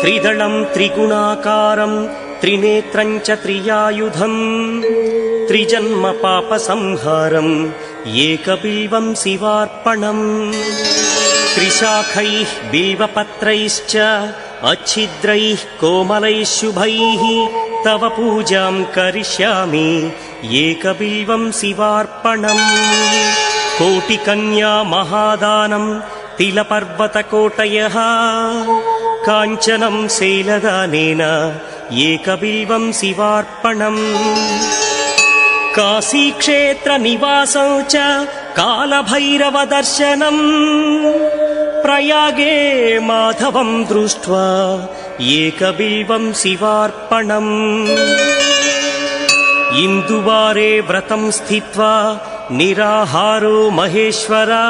त्रिदलं त्रिगुणाकारं त्रिनेत्रं च त्रियायुधं त्रिजन्म पापसंहारं एकबिल्वं शिवार्पणम् त्रिशाखैः बिल्वपत्रैश्च अच्छिद्रैः कोमलैः शुभैः तव पूजां करिष्यामि एकबिल्वं शिवार्पणम् कोटिकन्या महादानं तिलपर्वतकोटयः काञ्चनं शैलदानेन एकबिल्वं शिवार्पणम् काशीक्षेत्रनिवासं च कालभैरवदर्शनम् प्रयागे माधवं दृष्ट्वा एकबिल्वं शिवार्पणम् इन्दुवारे व्रतं स्थित्वा निराहारो महेश्वरा